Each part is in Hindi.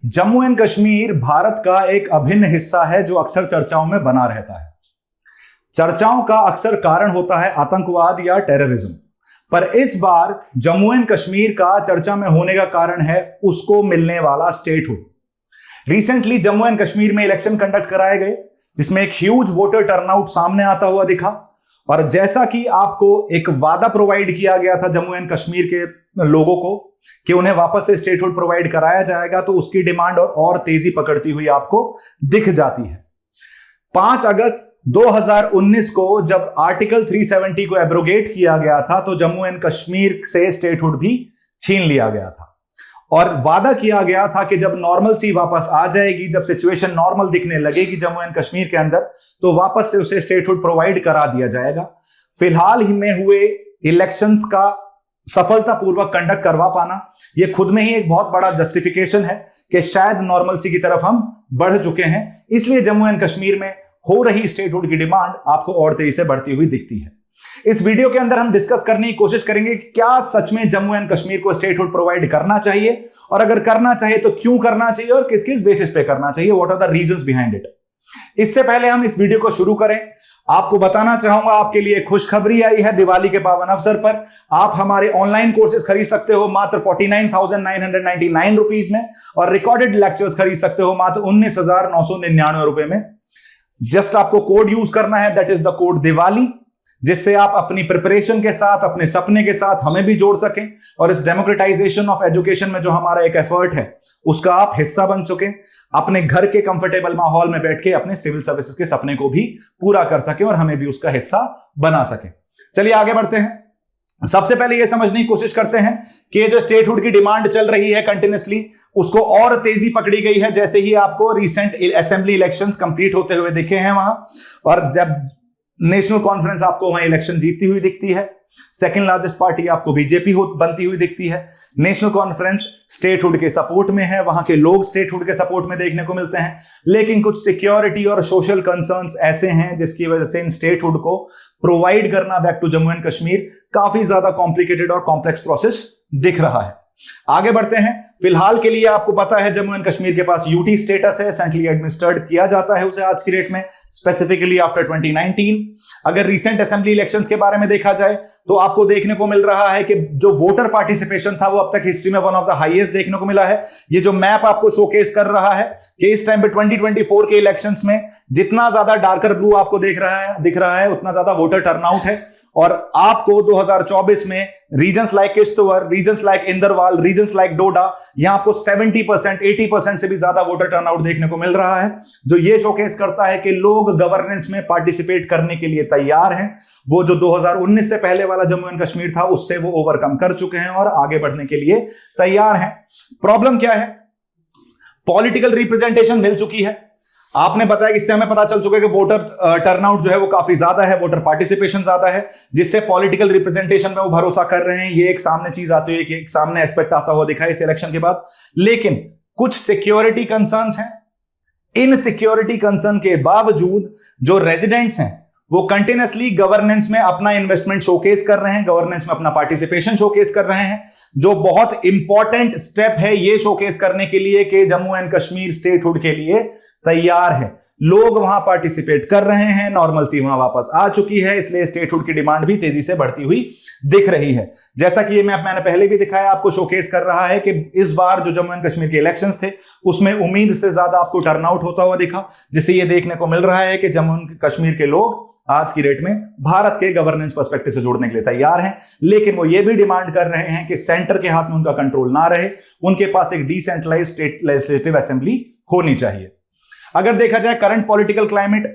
जम्मू एंड कश्मीर भारत का एक अभिन्न हिस्सा है जो अक्सर चर्चाओं में बना रहता है। चर्चाओं का अक्सर कारण होता है आतंकवाद या टेररिज्म, पर इस बार जम्मू एंड कश्मीर का चर्चा में होने का कारण है उसको मिलने वाला statehood. Recently Jammu and Kashmir में इलेक्शन कंडक्ट कराए गए जिसमें एक ह्यूज वोटर टर्नआउट सामने आता हुआ दिखा, और जैसा कि आपको एक वादा प्रोवाइड किया गया था जम्मू एंड कश्मीर के लोगों को कि उन्हें वापस से स्टेटहुड प्रोवाइड कराया जाएगा, तो उसकी डिमांड और तेजी पकड़ती हुई आपको दिख जाती है। 5 अगस्त 2019 को जब आर्टिकल 370 को एब्रोगेट किया गया था तो जम्मू एंड कश्मीर से स्टेटहुड भी छीन लिया गया था, और वादा किया गया था कि जब नॉर्मलसी वापस आ जाएगी, जब सिचुएशन नॉर्मल दिखने लगेगी जम्मू एंड कश्मीर के अंदर, तो वापस से उसे स्टेटहुड प्रोवाइड करा दिया जाएगा। फिलहाल ही में हुए इलेक्शंस का सफलतापूर्वक कंडक्ट करवा पाना यह खुद में ही एक बहुत बड़ा जस्टिफिकेशन है कि शायद नॉर्मलसी की तरफ हम बढ़ चुके हैं। इसलिए जम्मू एंड कश्मीर में हो रही स्टेटहुड की डिमांड आपको और तेजी से बढ़ती हुई दिखती है। इस वीडियो के अंदर हम डिस्कस करने की कोशिश करेंगे कि क्या सच में जम्मू एंड कश्मीर को स्टेटहुड प्रोवाइड करना चाहिए, और अगर करना चाहिए तो क्यों करना चाहिए और किस किस बेसिस पे करना चाहिए, what are the reasons behind it. इससे पहले हम इस वीडियो को शुरू करें, आपको बताना चाहूंगा आपके लिए खुशखबरी आई है। दिवाली के पावन अवसर पर आप हमारे ऑनलाइन कोर्सेज खरीद सकते हो मात्र 49,999 रुपीज में, और रिकॉर्डेड लेक्चर्स खरीद सकते हो मात्र 19,999 रुपए में। जस्ट आपको कोड यूज करना है, that is the code Diwali, जिससे आप अपनी प्रिपरेशन के साथ, अपने सपने के साथ हमें भी जोड़ सकें, और इस डेमोक्रेटाइजेशन ऑफ एजुकेशन में जो हमारा एक एफर्ट है उसका आप हिस्सा बन चुके, अपने घर के कंफर्टेबल माहौल में बैठ के अपने सिविल सर्विसेज के सपने को भी पूरा कर सके और हमें भी उसका हिस्सा बना सके। चलिए आगे बढ़ते हैं। सबसे पहले यह समझने की कोशिश करते हैं कि जो स्टेटहुड की डिमांड चल रही है कंटिन्यूसली, उसको और तेजी पकड़ी गई है जैसे ही आपको रिसेंट असेंबली इलेक्शंस कंप्लीट होते हुए दिखे हैं वहां, और जब नेशनल कॉन्फ्रेंस आपको वहां इलेक्शन जीतती हुई दिखती है, सेकंड लार्जेस्ट पार्टी आपको बीजेपी बनती हुई दिखती है। नेशनल कॉन्फ्रेंस स्टेटहुड के सपोर्ट में है, वहां के लोग स्टेटहुड के सपोर्ट में देखने को मिलते हैं, लेकिन कुछ सिक्योरिटी और सोशल कंसर्न्स ऐसे हैं जिसकी वजह से इन स्टेटहुड को प्रोवाइड करना back to Jammu and Kashmir काफी ज्यादा कॉम्प्लिकेटेड और कॉम्प्लेक्स प्रोसेस दिख रहा है। आगे बढ़ते हैं। फिलहाल के लिए आपको पता है जम्मू एंड कश्मीर के पास यूटी स्टेटस है, सेंट्रली एडमिनिस्ट्रेड किया जाता है उसे आज की डेट में, स्पेसिफिकली आफ्टर 2019। अगर रिसेंट असेंबली इलेक्शंस के बारे में देखा जाए तो आपको देखने को मिल रहा है कि जो वोटर पार्टिसिपेशन था वो अब तक हिस्ट्री में वन ऑफ द हाईएस्ट देखने को मिला है। ये जो मैप आपको शोकेस कर रहा है कि इस टाइम पे 2024 के इलेक्शंस में जितना ज्यादा डार्कर ब्लू आपको दिख रहा है उतना ज्यादा वोटर टर्नआउट है, और आपको 2024 में regions like Kishtwar, regions like Inderwal, regions like Doda, यहां आपको 70%, 80% से भी ज्यादा वोटर टर्नआउट देखने को मिल रहा है, जो ये शोकेस करता है कि लोग गवर्नेंस में पार्टिसिपेट करने के लिए तैयार हैं। वो जो 2019 से पहले वाला जम्मू एंड कश्मीर था उससे वो ओवरकम कर चुके हैं और आगे बढ़ने के लिए तैयार हैं। प्रॉब्लम क्या है? पॉलिटिकल रिप्रेजेंटेशन मिल चुकी है। आपने बताया कि इससे हमें पता चल चुका है कि वोटर टर्नआउट जो है वो काफी ज्यादा है, वोटर पार्टिसिपेशन ज्यादा है, जिससे पॉलिटिकल रिप्रेजेंटेशन में वो भरोसा कर रहे हैं। ये एक सामने चीज आती है, एक सामने एस्पेक्ट आता हुआ दिखा है इस इलेक्शन के बाद। लेकिन कुछ सिक्योरिटी कंसर्न्स हैं। इन सिक्योरिटी कंसर्न के बावजूद जो रेजिडेंट्स हैं वो कंटिन्यूसली गवर्नेंस में अपना इन्वेस्टमेंट शोकेस कर रहे हैं, गवर्नेंस में अपना पार्टिसिपेशन शोकेस कर रहे हैं, जो बहुत इंपॉर्टेंट स्टेप है ये शोकेस करने के लिए कि जम्मू एंड कश्मीर स्टेटहुड के लिए तैयार है। लोग वहां पार्टिसिपेट कर रहे हैं, नॉर्मलसी वहां वापस आ चुकी है, इसलिए स्टेटहुड की डिमांड भी तेजी से बढ़ती हुई दिख रही है। जैसा कि ये मैंने पहले भी दिखाया, आपको शोकेस कर रहा है कि इस बार जो जम्मू एंड कश्मीर के इलेक्शंस थे उसमें उम्मीद से ज्यादा आपको टर्नआउट होता हुआ दिखा, जिससे ये देखने को मिल रहा है कि जम्मू एंड कश्मीर के लोग आज की डेट में भारत के गवर्नेंस पर्सपेक्टिव से जोड़ने के लिए तैयार हैं। लेकिन वो ये भी डिमांड कर रहे हैं कि सेंटर के हाथ में उनका कंट्रोल ना रहे, उनके पास एक डिसेंट्रलाइज्ड स्टेट लेजिस्लेटिव असेंबली होनी चाहिए। अगर देखा जाए करंट पॉलिटिकल क्लाइमेट,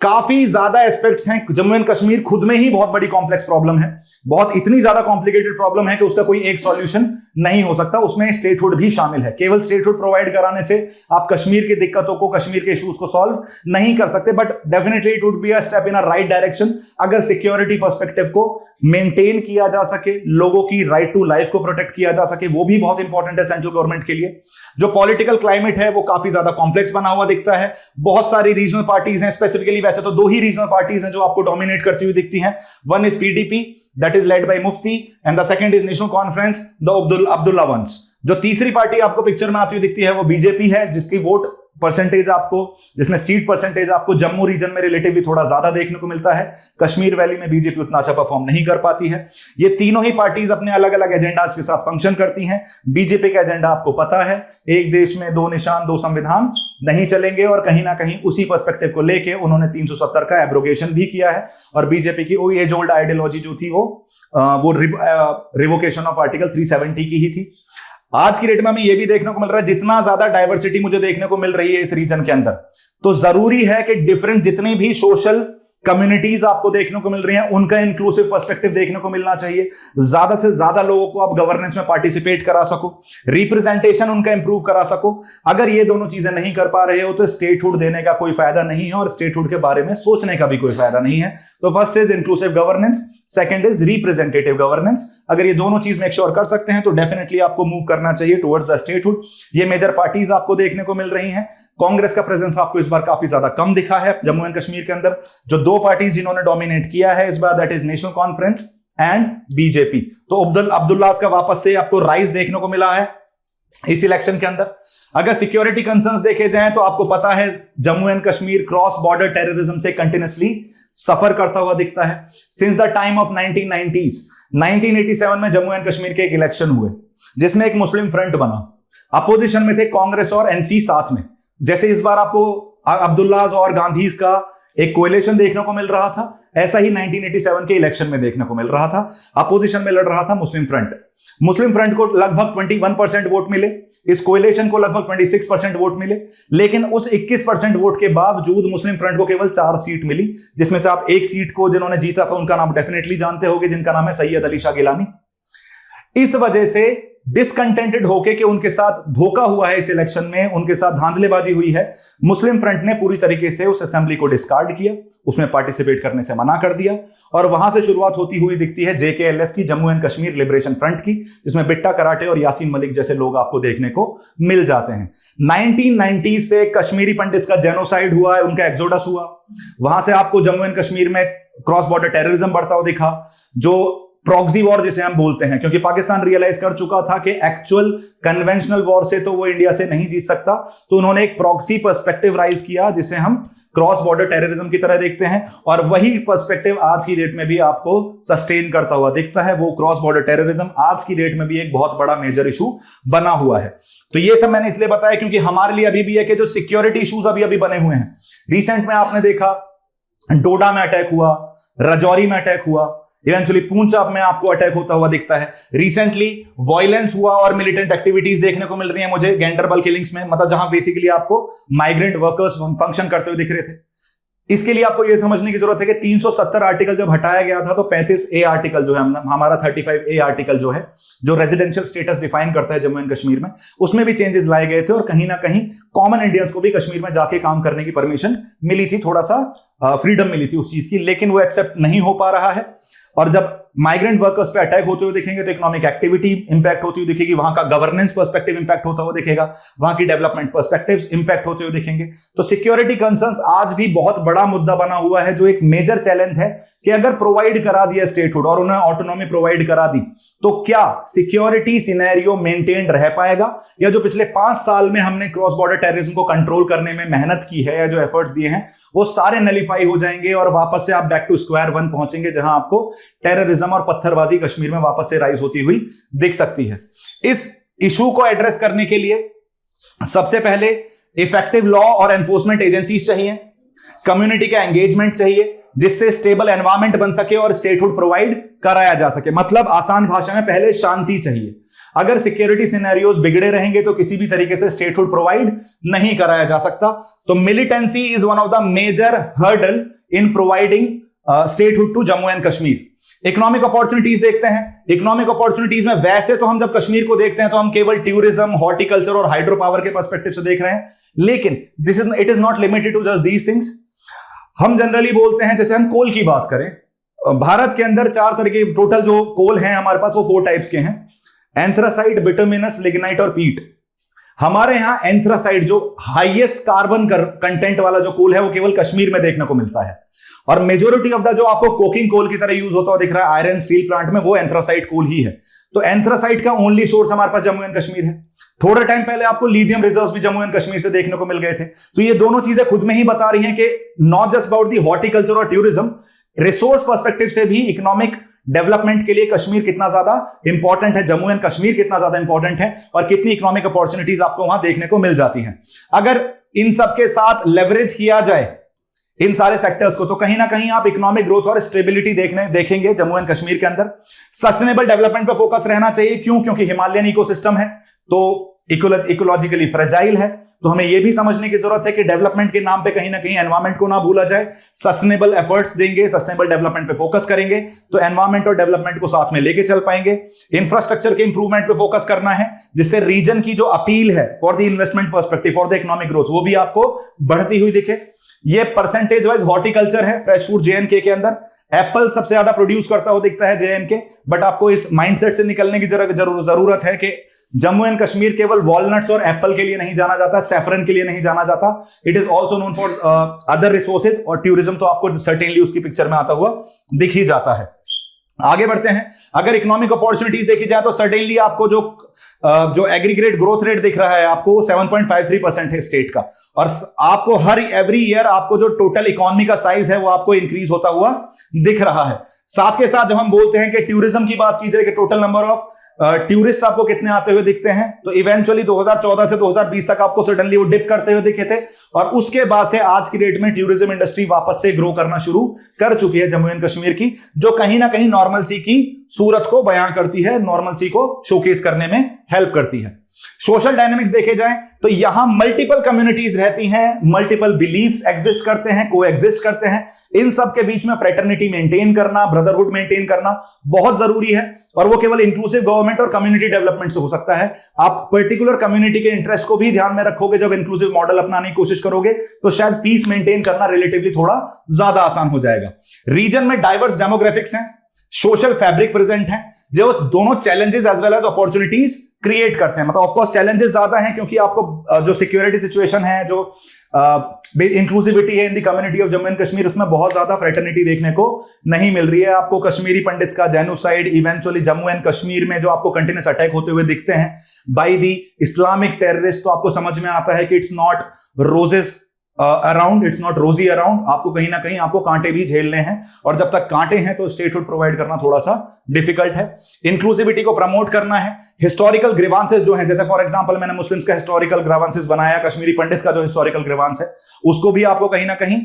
काफी ज्यादा एस्पेक्ट्स हैं। जम्मू एंड कश्मीर खुद में ही बहुत बड़ी कॉम्प्लेक्स प्रॉब्लम है, बहुत इतनी ज्यादा कॉम्प्लिकेटेड प्रॉब्लम है कि उसका कोई एक सॉल्यूशन नहीं हो सकता, उसमें स्टेटहुड भी शामिल है। केवल स्टेटहुड प्रोवाइड कराने से आप कश्मीर की दिक्कतों को, कश्मीर के इश्यूज को सॉल्व नहीं कर सकते, but definitely it would be a step in a right direction अगर सिक्योरिटी पर्सपेक्टिव को मेंटेन किया जा सके, लोगों की राइट टू लाइफ को प्रोटेक्ट किया जा सके, वो भी बहुत इंपॉर्टेंट है सेंट्रल गवर्नमेंट के लिए। जो पॉलिटिकल क्लाइमेट है वो काफी ज्यादा कॉम्प्लेक्स बना हुआ दिखता है। बहुत सारी रीजनल पार्टीज हैं, स्पेसिफिकली वैसे तो 2 ही रीजनल पार्टीज हैं जो आपको डोमिनेट करती हुई दिखती हैं। One is PDP, that is led by Mufti, and the second is national conference, the Abdul Abdullah वंश। जो तीसरी पार्टी आपको पिक्चर में आती हुई दिखती है वो बीजेपी है, जिसकी वोट परसेंटेज आपको, जिसमें सीट परसेंटेज आपको जम्मू रीजन में रिलेटिवली थोड़ा ज्यादा देखने को मिलता है। कश्मीर वैली में बीजेपी उतना अच्छा परफॉर्म नहीं कर पाती है। ये तीनों ही पार्टीज अपने अलग अलग एजेंडास के साथ फंक्शन करती हैं। बीजेपी का एजेंडा आपको पता है, एक देश में दो निशान दो संविधान नहीं चलेंगे, और कहीं ना कहीं उसी पर्सपेक्टिव को लेके उन्होंने 370 का एब्रोगेशन भी किया है। और बीजेपी की वो एज ओल्ड आइडियोलॉजी जो थी वो रिवोकेशन ऑफ आर्टिकल 370 की ही थी। आज की डेट में हमें यह भी देखने को मिल रहा है, जितना ज्यादा डाइवर्सिटी मुझे देखने को मिल रही है इस रीजन के अंदर, तो जरूरी है कि डिफरेंट जितनी भी सोशल कम्युनिटीज आपको देखने को मिल रही हैं उनका इंक्लूसिव पर्सपेक्टिव देखने को मिलना चाहिए। ज्यादा से ज्यादा लोगों को आप गवर्नेंस में पार्टिसिपेट करा सको, रिप्रेजेंटेशन उनका इंप्रूव करा सको। अगर ये दोनों चीजें नहीं कर पा रहे हो तो स्टेटहुड देने का कोई फायदा नहीं है, और स्टेटहुड के बारे में सोचने का भी कोई फायदा नहीं है। तो first is inclusive governance, second is representative governance. अगर ये दोनों चीज मेक श्योर कर सकते हैं तो डेफिनेटली आपको मूव करना चाहिए टुवर्ड्स द स्टेटहुड। ये मेजर पार्टीज आपको देखने को मिल रही हैं। कांग्रेस का प्रेजेंस आपको इस बार काफी ज्यादा कम दिखा है जम्मू एंड कश्मीर के अंदर। जो दो पार्टीज जिन्होंने डोमिनेट किया है इस बार, that is national conference and BJP. तो अब्दुल्ला का वापस से आपको राइज देखने को मिला है इस इलेक्शन के अंदर। अगर सिक्योरिटी कंसर्न्स देखे जाएं तो आपको पता है Jammu and Kashmir cross border terrorism से कंटिन्यूअसली सफर करता हुआ दिखता है since the time of 1990s। 1987 में जम्मू एंड कश्मीर के एक इलेक्शन हुए जिसमें एक मुस्लिम फ्रंट बना। अपोजिशन में थे कांग्रेस और एनसी साथ में। जैसे इस बार आपको अब्दुल्लाज और गांधीज का एक कोएलिशन देखने को मिल रहा था, ऐसा ही 1987 के इलेक्शन में देखने को मिल रहा था। अपोजिशन में लड़ रहा था मुस्लिम फ्रंट। मुस्लिम फ्रंट को लगभग 21% वोट मिले, इस कोएलिशन को लगभग 26% वोट मिले, लेकिन उस 21% वोट के बावजूद मुस्लिम फ्रंट को केवल 4 सीट मिली, जिसमें से आप एक सीट को जिन्होंने जीता था उनका नाम डेफिनेटली जानते होंगे, जिनका नाम है सैयद अली शाह गिलानी। इस वजह से डिसकंटेंटेड होके कि उनके साथ धोखा हुआ है इस इलेक्शन में, उनके साथ धांधलेबाजी हुई है, मुस्लिम फ्रंट ने पूरी तरीके से उस असेंबली को डिस्कार्ड किया, उसमें पार्टिसिपेट करने से मना कर दिया। और वहां से शुरुआत होती हुई दिखती है JKLF की, Jammu and Kashmir liberation front की, जिसमें बिट्टा कराटे और यासीन मलिक जैसे लोग आपको देखने को मिल जाते हैं। 1990 से कश्मीरी पंडित्स का जेनोसाइड हुआ है, उनका एक्सोडस हुआ। वहां से आपको जम्मू एंड कश्मीर में क्रॉस बॉर्डर टेररिज्म बढ़ता हुआ दिखा, जो प्रॉक्सी वॉर जिसे हम बोलते हैं, क्योंकि पाकिस्तान रियलाइज कर चुका था कि एक्चुअल कन्वेंशनल वॉर से तो वो इंडिया से नहीं जीत सकता, तो उन्होंने एक प्रॉक्सी पर्सपेक्टिव राइज किया जिसे हम क्रॉस बॉर्डर टेररिज्म की तरह देखते हैं। और वही पर्सपेक्टिव आज की डेट में भी आपको सस्टेन करता हुआ दिखता है। वो क्रॉस बॉर्डर टेररिज्म आज की डेट में भी एक बहुत बड़ा मेजर इशू बना हुआ है। तो ये सब मैंने इसलिए बताया क्योंकि हमारे लिए अभी भी है कि जो सिक्योरिटी इशूज अभी अभी बने हुए हैं, रिसेंट में आपने देखा डोडा में अटैक हुआ, राजौरी में अटैक हुआ, इवेंचुअली पूंछाब में आपको अटैक होता हुआ दिखता है। रिसेंटली वायलेंस हुआ और मिलिटेंट एक्टिविटीज देखने को मिल रही है मुझे गैंडरबल किलिंग्स में, मतलब जहां बेसिकली आपको माइग्रेंट वर्कर्स फंक्शन करते हुए दिख रहे थे। इसके लिए आपको यह समझने की जरूरत है कि 370 आर्टिकल जब हटाया गया था तो 35A आर्टिकल जो है, हमारा 35A आर्टिकल जो है, जो रेजिडेंशियल स्टेटस डिफाइन करता है जम्मू एंड कश्मीर में, उसमें भी चेंजेस लाए गए थे और कहीं ना कहीं कॉमन इंडियंस को भी कश्मीर में जाके काम करने की परमिशन मिली थी, थोड़ा सा फ्रीडम मिली थी उस चीज की, लेकिन वो एक्सेप्ट नहीं हो पा रहा है। और जब माइग्रेंट वर्कर्स पे अटैक होते हुए दिखेंगे तो इकोनॉमिक एक्टिविटी इंपैक्ट होती हुई दिखेगी, वहां का गवर्नेंस पर्सपेक्टिव इंपैक्ट होता हुआ दिखेगा, वहां की डेवलपमेंट पर्सपेक्टिव्स इंपैक्ट होते हुए दिखेंगे। तो सिक्योरिटी कंसर्न्स आज भी बहुत बड़ा मुद्दा बना हुआ है, जो एक मेजर चैलेंज है कि अगर प्रोवाइड करा दिया स्टेटहुड और उन्हें ऑटोनॉमी प्रोवाइड करा दी तो क्या सिक्योरिटी सिनेरियो मेंटेन रह पाएगा, या जो पिछले 5 साल में हमने क्रॉस बॉर्डर टेररिज्म को कंट्रोल करने में मेहनत की है या जो एफर्ट्स दिए हैं वो सारे नलिफाई हो जाएंगे और वापस से आप बैक टू स्क्वायर वन पहुंचेंगे, जहां आपको टेररिज्म और पत्थरबाजी कश्मीर में वापस से राइज होती हुई दिख सकती है। इस इशू को एड्रेस करने के लिए सबसे पहले इफेक्टिव लॉ और एनफोर्समेंट एजेंसीज चाहिए, कम्युनिटी का एंगेजमेंट चाहिए, जिससे स्टेबल एनवायरमेंट बन सके और स्टेटहुड प्रोवाइड कराया जा सके। मतलब आसान भाषा में पहले शांति चाहिए। अगर सिक्योरिटी सिनेरियोज बिगड़े रहेंगे तो किसी भी तरीके से स्टेटहुड प्रोवाइड नहीं कराया जा सकता। तो militancy is one of the major hurdle in providing statehood to Jammu and Kashmir. Economic opportunities देखते हैं। इकोनॉमिक अपॉर्चुनिटीज में वैसे तो हम जब कश्मीर को देखते हैं तो हम केवल टूरिज्म, हॉर्टिकल्चर और हाइड्रो पावर के पर्सपेक्टिव से देख रहे हैं, लेकिन it is not limited to just these things. हम जनरली बोलते हैं, जैसे हम कोल की बात करें, भारत के अंदर 4 तरह के टोटल जो कोल हैं हमारे पास वो 4 टाइप्स के हैं, एंथ्रासाइट, बिटुमिनस, लिग्नाइट और पीट। हमारे यहां एंथ्रासाइट जो हाईएस्ट कार्बन कंटेंट वाला जो कोल है वो केवल कश्मीर में देखने को मिलता है, और मेजोरिटी ऑफ द जो आपको कोकिंग कोल की तरह यूज होता हुआ दिख रहा है आयरन स्टील प्लांट में, वो एंथ्रासाइट कोल ही है। तो एंथ्रासाइट का ओनली सोर्स हमारे पास जम्मू एंड कश्मीर है। थोड़े टाइम पहले आपको लिथियम रिजर्व्स भी जम्मू एंड कश्मीर से देखने को मिल गए थे। तो ये दोनों चीजें खुद में ही बता रही हैं कि not just about the horticulture और टूरिज्म, रिसोर्स पर्सपेक्टिव से भी इकोनॉमिक डेवलपमेंट के लिए कश्मीर कितना ज्यादा इंपॉर्टेंट है, जम्मू एंड कश्मीर कितना ज्यादा इंपॉर्टेंट है, और कितनी इकोनॉमिक अपॉर्चुनिटीज आपको वहां देखने को मिल जाती हैं। अगर इन सबके साथ लेवरेज किया जाए इन सारे सेक्टर्स को, तो कहीं ना कहीं आप इकोनॉमिक ग्रोथ और स्टेबिलिटी देखेंगे जम्मू एंड कश्मीर के अंदर। सस्टेनेबल डेवलपमेंट पे फोकस रहना चाहिए, क्यों? क्योंकि हिमालयन इकोसिस्टम है तो इकोलॉजिकली फ्रेजाइल है, तो हमें यह भी समझने की जरूरत है कि डेवलपमेंट के नाम पे कहीं ना कहीं एनवायरमेंट को ना भूला जाए। सस्टेनेबल एफर्ट्स देंगे, सस्टेनेबल डेवलपमेंट पे फोकस करेंगे तो एनवायरमेंट और डेवलपमेंट को साथ में लेके चल पाएंगे। इंफ्रास्ट्रक्चर के इंप्रूवमेंट पे फोकस करना है, जिससे रीजन की जो अपील है for the investment perspective, for the economic growth, वो भी आपको बढ़ती हुई दिखे। ये परसेंटेज वाइज हॉर्टिकल्चर है फ्रेश फूड जेएनके के अंदर। एप्पल सबसे ज्यादा प्रोड्यूस करता हुआ दिखता है जेएनके, बट आपको इस माइंडसेट से निकलने की जरूरत है कि जम्मू एंड कश्मीर केवल वॉलनट्स और एप्पल के लिए नहीं जाना जाता, सैफरन के लिए नहीं जाना जाता, it is also known for other resources, और टूरिज्म तो आपको सर्टेनली उसकी पिक्चर में आता हुआ दिख ही जाता है। आगे बढ़ते हैं। अगर इकोनॉमिक अपॉर्चुनिटीज देखी जाए तो सर्टेनली आपको जो एग्रीगेट ग्रोथ रेट दिख रहा है आपको 7.53% है स्टेट का, और आपको हर एवरी ईयर आपको जो टोटल इकोनॉमी का साइज है वो आपको इंक्रीज होता हुआ दिख रहा है। साथ के साथ जब हम बोलते हैं कि टूरिज्म की बात की जाए कि टोटल नंबर ऑफ टूरिस्ट आपको कितने आते हुए दिखते हैं, तो इवेंचुअली 2014 से 2020 तक आपको सडनली वो डिप करते हुए दिखे थे, और उसके बाद से आज की डेट में टूरिज्म इंडस्ट्री वापस से ग्रो करना शुरू कर चुकी है जम्मू एंड कश्मीर की, जो कहीं ना कहीं नॉर्मलसी की सूरत को बयां करती है, नॉर्मलसी को शोकेस करने में हेल्प करती है। सोशल डायनामिक्स देखे जाएं तो यहां मल्टीपल कम्युनिटीज रहती हैं, मल्टीपल बिलीफ्स एग्जिस्ट करते हैं, को एग्जिस्ट करते हैं। इन सब के बीच में फ्रेटर्निटी मेंटेन करना, ब्रदरहुड मेंटेन करना बहुत जरूरी है, और वो केवल इंक्लूसिव गवर्नमेंट और कम्युनिटी डेवलपमेंट से हो सकता है। आप पर्टिकुलर कम्युनिटी के इंटरेस्ट को भी ध्यान में रखोगे जब इंक्लूसिव मॉडल अपनाने की कोशिश करोगे, तो शायद पीस मेंटेन करना रिलेटिवली थोड़ा ज्यादा आसान हो जाएगा। रीजन में डाइवर्स डेमोग्राफिक्स हैं, सोशल फैब्रिक प्रेजेंट है, जो दोनों challenges as well as opportunities create करते हैं। मतलब ऑफ कोर्स चैलेंजेस ज्यादा हैं, क्योंकि आपको जो सिक्योरिटी सिचुएशन है, जो इंक्लूसिविटी है in the community of Jammu and Kashmir, उसमें बहुत ज्यादा फ्रेटर्निटी देखने को नहीं मिल रही है। आपको कश्मीरी पंडित्स का genocide, eventually Jammu and Kashmir में जो आपको कंटिन्यूस अटैक होते हुए दिखते हैं बाय द इस्लामिक टेररिस्ट, तो आपको समझ में आता है कि it's not roses around, it's not रोजी अराउंड, आपको कहीं ना कहीं आपको कांटे भी झेलने हैं, और जब तक कांटे हैं तो स्टेटहुड प्रोवाइड करना थोड़ा सा डिफिकल्ट है। इंक्लूसिविटी को प्रमोट करना है। हिस्टोरिकल ग्रीवांसेस जो हैं, जैसे फॉर एग्जांपल मैंने मुस्लिम्स का हिस्टोरिकल ग्रीवांसेस बनाया, कश्मीरी पंडित का जो हिस्टोरिकल ग्रीवांस है उसको भी आपको कहीं ना कहीं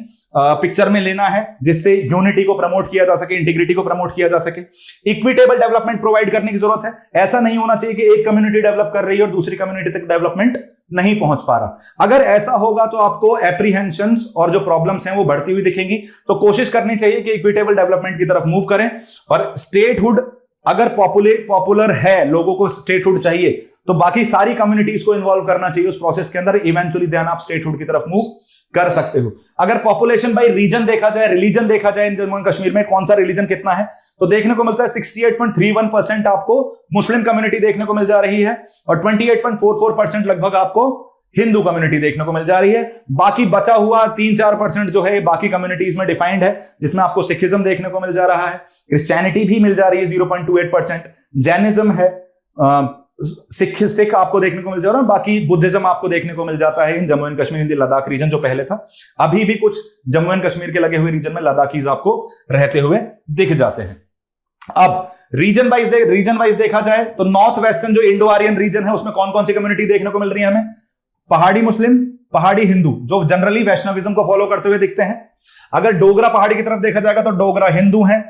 पिक्चर में लेना है, जिससे यूनिटी को प्रमोट किया जा सके, इंटीग्रिटी को प्रमोट किया जा सके। इक्विटेबल डेवलपमेंट प्रोवाइड करने की जरूरत है। ऐसा नहीं होना चाहिए कि एक कम्युनिटी डेवलप कर रही है और दूसरी कम्युनिटी तक डेवलपमेंट नहीं पहुंच पा रहा। अगर ऐसा होगा तो आपको एप्रीहेंशंस और जो प्रॉब्लम्स हैं वो बढ़ती हुई दिखेंगी। तो कोशिश करनी चाहिए कि इक्विटेबल डेवलपमेंट की तरफ मूव करें, और स्टेटहुड अगर पॉपुलर है, लोगों को स्टेटहुड चाहिए, तो बाकी सारी कम्युनिटीज को इन्वॉल्व करना चाहिए उस प्रोसेस के अंदर। इवेंचुअली देन आप स्टेटहुड की तरफ मूव कर सकते हो। अगर पॉपुलेशन बाय रीजन देखा जाए, रिलीजन देखा जाए, जम्मू एंड कश्मीर में कौन सा रिलीजन कितना है, तो देखने को मिलता है 68.31% आपको मुस्लिम कम्युनिटी देखने को मिल जा रही है, और 28.44% लगभग आपको हिंदू कम्युनिटी देखने को मिल जा रही है। बाकी बचा हुआ 3-4% जो है बाकी कम्युनिटीज में डिफाइंड है, जिसमें आपको सिखिज्म देखने को मिल जा रहा है, क्रिश्चियनिटी भी मिल जा रही है 0.28%, जैनिज्म है, सिख आपको देखने को मिल जा रहा है, बाकी बुद्धिज्म आपको देखने को मिल जाता है in Jammu and Kashmir, in Ladakh region जो पहले था। अभी भी कुछ जम्मू एंड कश्मीर के लगे हुए रीजन में लद्दाखीज आपको रहते हुए दिख जाते हैं। अब रीजन वाइज देखा जाए तो नॉर्थ वेस्टर्न जो इंडो आर्यन रीजन है, उसमें कौन कौन सी कम्युनिटी देखने को मिल रही है हमें? पहाड़ी मुस्लिम, पहाड़ी हिंदू, जो जनरली वैष्णविज्म को फॉलो करते हुए दिखते हैं। अगर डोगरा पहाड़ी की तरफ देखा जाएगा तो डोगरा हिंदू हैं,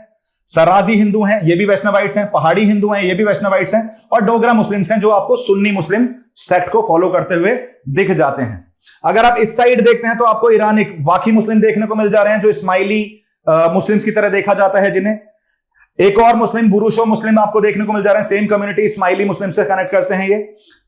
सराजी हिंदू हैं, ये भी वैष्णवाइट्स हैं, पहाड़ी हिंदू हैं, ये भी वैष्णवाइट्स हैं, और डोगरा मुस्लिम्स हैं जो आपको सुन्नी मुस्लिम सेक्ट को फॉलो करते हुए दिख जाते हैं। अगर आप इस साइड देखते हैं तो आपको ईरानिक वाकी मुस्लिम देखने को मिल जा रहे हैं, जो इस्माइली मुस्लिम्स की तरह देखा जाता है जिन्हें। एक और मुस्लिम बुरुशो मुस्लिम आपको देखने को मिल जा रहे हैं, सेम कम्युनिटी इस्माइली मुस्लिम से कनेक्ट करते हैं ये।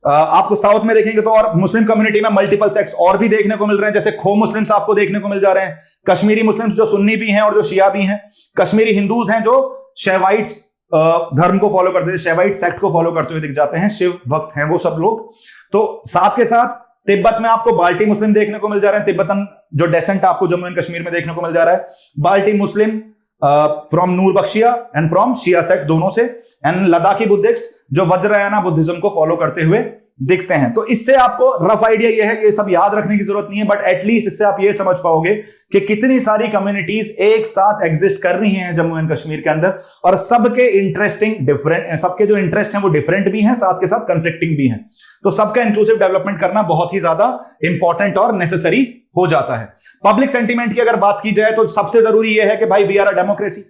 आपको साउथ में देखेंगे तो और मुस्लिम कम्युनिटी में मल्टीपल सेक्ट्स और भी देखने को मिल रहे हैं, जैसे खो मुस्लिम्स आपको देखने को मिल जा रहे हैं, कश्मीरी मुस्लिम्स जो सुन्नी भी हैं और जो शिया भी हैं, कश्मीरी हिंदूज हैं जो शैवाइट्स धर्म को फॉलो करते थे, शैवाइट सेक्ट को फॉलो करते हुए दिख जाते हैं, शिव भक्त हैं वो सब लोग। तो साथ के साथ तिब्बत में आपको बाल्टी मुस्लिम देखने को मिल जा रहे हैं, तिब्बतन जो डेसेंट आपको जम्मू एंड कश्मीर में देखने को मिल जा रहा है, Balti Muslim from Noorbakhshia and from Shia sect दोनों से, एंड लद्दाखी बुद्धिस्ट जो वज्रयाना बुद्धिज्म को फॉलो करते हुए दिखते हैं। तो इससे आपको रफ आइडिया ये है कि ये सब याद रखने की जरूरत नहीं है, बट एटलीस्ट इससे आप ये समझ पाओगे कि कितनी सारी कम्युनिटीज एक साथ एग्जिस्ट कर रही हैं जम्मू एंड कश्मीर के अंदर, और सबके इंटरेस्टिंग डिफरेंट, सबके जो इंटरेस्ट हैं वो डिफरेंट भी हैं, साथ के साथ कन्फ्लिक्टिंग भी हैं। तो सबका इंक्लूसिव डेवलपमेंट करना बहुत ही ज्यादा इंपॉर्टेंट और नेसेसरी हो जाता है। पब्लिक सेंटीमेंट की अगर बात की जाए तो सबसे जरूरी यह है कि भाई वी आर अ डेमोक्रेसी,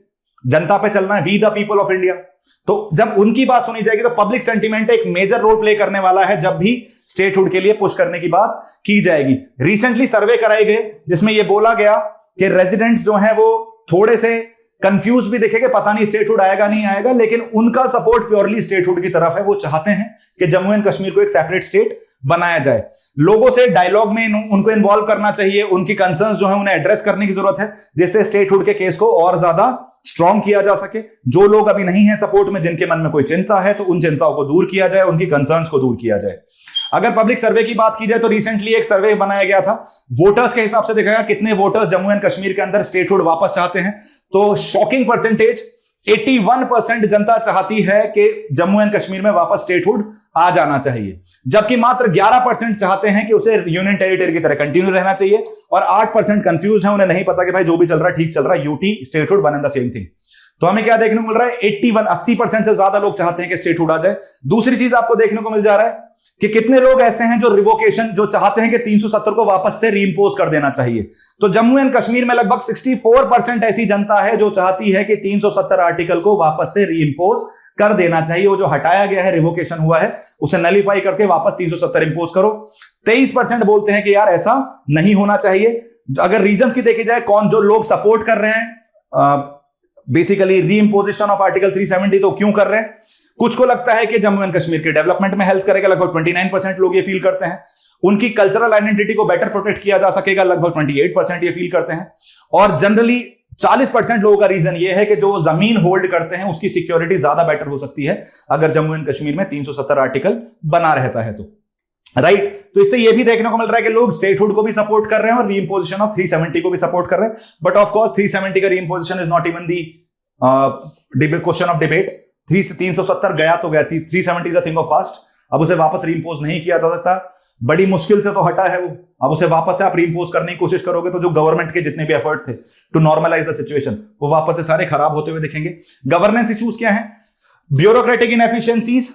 जनता पे चलना है, we the people of India. तो जब उनकी बात सुनी जाएगी तो पब्लिक सेंटीमेंट एक मेजर रोल प्ले करने वाला है जब भी स्टेटहुड के लिए पुश करने की बात की जाएगी। रिसेंटली सर्वे कराए गए जिसमें यह बोला गया कि रेजिडेंट्स जो हैं वो थोड़े से कंफ्यूज भी दिखेंगे, पता नहीं स्टेटहुड आएगा नहीं आएगा, लेकिन उनका सपोर्ट प्योरली स्टेटहुड की तरफ है। वो चाहते हैं कि जम्मू एंड कश्मीर को एक सेपरेट स्टेट बनाया जाए। लोगों से डायलॉग में उनको इन्वॉल्व करना चाहिए, उनकी कंसर्न्स जो है उन्हें एड्रेस करने की जरूरत है, जिससे स्टेटहुड के केस को और ज्यादा स्ट्रॉन्ग किया जा सके। जो लोग अभी नहीं है सपोर्ट में, जिनके मन में कोई चिंता है, तो उन चिंताओं को दूर किया जाए, उनकी कंसर्न्स को दूर किया जाए। अगर पब्लिक सर्वे की बात की जाए तो रिसेंटली एक सर्वे बनाया गया था, वोटर्स के हिसाब से देखा गया कितने वोटर्स जम्मू एंड कश्मीर के अंदर स्टेटहुड वापस चाहते हैं। तो शॉकिंग परसेंटेज 81% जनता चाहती है कि जम्मू एंड कश्मीर में वापस स्टेटहुड आ जाना चाहिए, जबकि मात्र 11% चाहते हैं कि उसे यूनियन टेरिटरी की तरह कंटिन्यू रहना चाहिए, और 8% कंफ्यूज है, उन्हें नहीं पता कि भाई जो भी चल रहा है ठीक चल रहा है, UT statehood one and the same thing. तो हमें क्या देखने को मिल रहा है, 80% से ज्यादा लोग चाहते हैं कि स्टेटहुड आ जाए। दूसरी चीज आपको देखने को मिल जा रहा है कि कितने लोग ऐसे हैं जो रिवोकेशन, जो चाहते हैं कि 370 को वापस से रीइंपोज कर देना चाहिए। तो जम्मू एंड कश्मीर में लगभग 64% ऐसी जनता है जो चाहती है कि 370 आर्टिकल को वापस से रीइंपोज कर देना चाहिए। वो जो हटाया गया है, रिवोकेशन हुआ है, उसे नलीफाई करके वापस 370 इंपोज करो। 23% बोलते हैं कि यार ऐसा नहीं होना चाहिए। अगर रीजंस की देखी जाए, कौन जो लोग सपोर्ट कर रहे हैं बेसिकली रीइंपोजिशन ऑफ आर्टिकल 370, तो क्यों कर रहे हैं? कुछ को लगता है कि जम्मू एंड कश्मीर के डेवलपमेंट में हेल्प करेगा, लगभग 29% लोग ये फील करते हैं। उनकी कल्चरल आइडेंटिटी को बेटर प्रोटेक्ट किया जा सकेगा, लगभग 28% ये फील करते हैं। और जनरली 40% लोगों का रीजन ये है कि जो जमीन होल्ड करते हैं उसकी सिक्योरिटी ज्यादा बेटर हो सकती है अगर जम्मू एंड कश्मीर में 370 आर्टिकल बना रहता है तो। राइट, तो इससे यह भी देखने को मिल रहा है कि लोग स्टेटहुड को भी सपोर्ट कर रहे हैं और रीइंपोजिशन ऑफ 370 को भी सपोर्ट कर रहे हैं। बट ऑफ कोर्स 370 का reimposition is not even the question of debate. 370 गया तो गया, 370 is a thing of past. अब उसे वापस रीइंपोज नहीं किया जा सकता, बड़ी मुश्किल से तो हटा है वो। अब उसे वापस से आप रीइंपोज करने की कोशिश करोगे तो जो गवर्नमेंट के जितने भी एफर्ट थे टू नॉर्मलाइज द सिचुएशन, वो वापस से सारे खराब होते हुए दिखेंगे। गवर्नेंस इश्यूज क्या है? ब्यूरोक्रेटिक इनएफिशिएंसीज,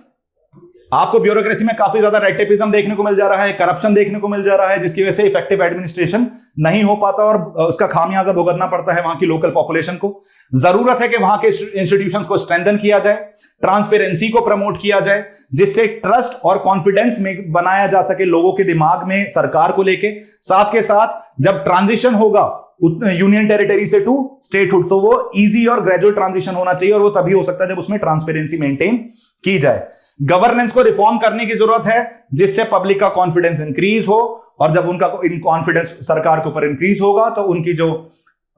आपको ब्यूरोक्रेसी में काफी ज्यादा रेटिपिज्म देखने को मिल जा रहा है, करप्शन देखने को मिल जा रहा है, जिसकी वजह से इफेक्टिव एडमिनिस्ट्रेशन नहीं हो पाता और उसका खामियाजा भुगतना पड़ता है वहां की लोकल पॉपुलेशन को। जरूरत है कि वहां के इंस्टीट्यूशंस को स्ट्रेंथन किया जाए, ट्रांसपेरेंसी को प्रमोट किया जाए, जिससे ट्रस्ट और कॉन्फिडेंस में बनाया जा सके लोगों के दिमाग में सरकार को लेके। साथ के साथ जब ट्रांजिशन होगा यूनियन टेरिटरी से टू स्टेटहुड, तो वो इजी और ग्रेजुअल ट्रांजिशन होना चाहिए, और वो तभी हो सकता है जब उसमें ट्रांसपेरेंसी मेंटेन की जाए। गवर्नेंस को रिफॉर्म करने की जरूरत है जिससे पब्लिक का कॉन्फिडेंस इंक्रीज हो, और जब उनका कॉन्फिडेंस सरकार के ऊपर इंक्रीज होगा तो उनकी जो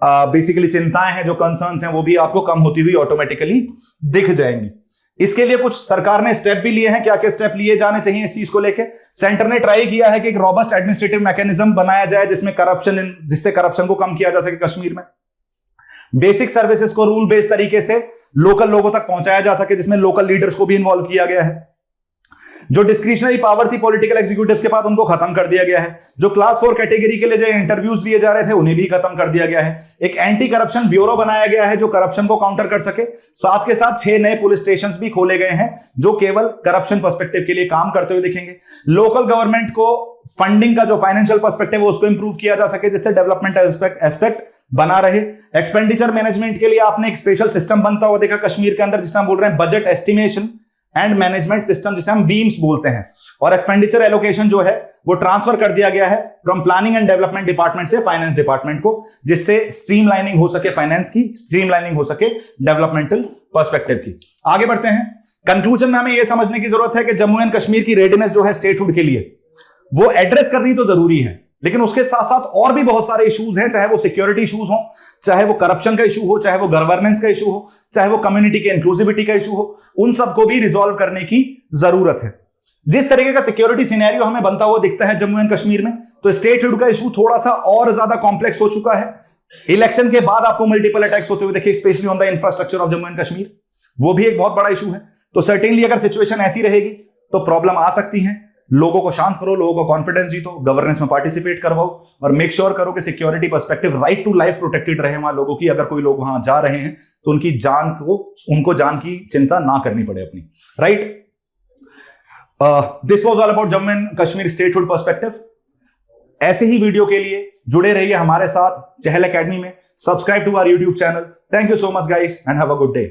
बेसिकली चिंताएं हैं, जो कंसर्न्स हैं, वो भी आपको कम होती हुई ऑटोमेटिकली दिख जाएंगी। इसके लिए कुछ सरकार ने स्टेप भी लिए हैं। क्या क्या स्टेप लिए जाने चाहिए इस चीज को लेके? सेंटर ने ट्राई किया है कि एक रॉबस्ट एडमिनिस्ट्रेटिव मैकेनिज्म बनाया जाए जिससे करप्शन को कम किया जा सके कश्मीर में। बेसिक सर्विसेज को रूल बेस्ड तरीके से लोकल लोगों तक पहुंचाया जा सके, जिसमें लोकल लीडर्स को भी इन्वॉल्व किया गया है। जो डिस्क्रिशनरी पावर थी पॉलिटिकल एग्जीक्यूटिव्स के पास, उनको खत्म कर दिया गया है। जो क्लास 4 कैटेगरी के लिए जो इंटरव्यूज लिए जा रहे थे, उन्हें भी खत्म कर दिया गया है। एक एंटी करप्शन ब्यूरो बनाया गया है जो करप्शन को काउंटर कर सके। साथ के साथ 6 नए पुलिस स्टेशन भी खोले गए हैं जो केवल करप्शन पर्सपेक्टिव के लिए काम करते हुए दिखेंगे। लोकल गवर्नमेंट को फंडिंग का जो फाइनेंशियल पर्सपेक्टिव है उसको इंप्रूव किया जा सके, जिससे डेवलपमेंट एस्पेक्ट बना रहे। एक्सपेंडिचर मैनेजमेंट के लिए आपने एक स्पेशल सिस्टम बनता हुआ देखा कश्मीर के अंदर, जिसे हम बोल रहे हैं budget estimation and management system, जिसे हम बीम्स बोलते हैं। और एक्सपेंडिचर एलोकेशन जो है वो ट्रांसफर कर दिया गया है from planning and development department से फाइनेंस डिपार्टमेंट को, जिससे स्ट्रीमलाइनिंग हो सके फाइनेंस की, स्ट्रीमलाइनिंग हो सके डेवलपमेंटल पर्सपेक्टिव की। आगे बढ़ते हैं। कंक्लूजन में हमें यह समझने की जरूरत है कि जम्मू एंड कश्मीर की रेडीनेस जो है स्टेटहुड के लिए, वो एड्रेस करनी तो जरूरी है, लेकिन उसके साथ साथ और भी बहुत सारे इश्यूज हैं, चाहे वो सिक्योरिटी इश्यूज हो, चाहे वो करप्शन का इशू हो, चाहे वो गवर्नेंस का इशू हो, चाहे वो कम्युनिटी के इंक्लूसिविटी का इशू हो, उन सबको भी रिजॉल्व करने की जरूरत है। जिस तरीके का सिक्योरिटी सिनेरियो हमें बनता हुआ दिखता है जम्मू एंड कश्मीर में, तो स्टेटहुड का इशू थोड़ा सा और ज्यादा कॉम्प्लेक्स हो चुका है। इलेक्शन के बाद आपको मल्टीपल अटैक्स होते हुए देखिए, specially on the infrastructure of Jammu and Kashmir, वो भी एक बहुत बड़ा इशू है। तो सर्टेनली अगर सिचुएशन ऐसी रहेगी तो प्रॉब्लम आ सकती है। लोगों को शांत करो, लोगों को कॉन्फिडेंस जीतो, गवर्नेंस में पार्टिसिपेट करवाओ और मेक श्योर करो कि security perspective, right to life protected रहे वहां लोगों की। अगर कोई लोग वहां जा रहे हैं तो उनको जान की चिंता ना करनी पड़े अपनी, right. This was all about Jammu and Kashmir statehood perspective. ऐसे ही वीडियो के लिए जुड़े रहिए हमारे साथ चहल एकेडमी में। Subscribe to our YouTube channel. Thank you so much guys and have a good day.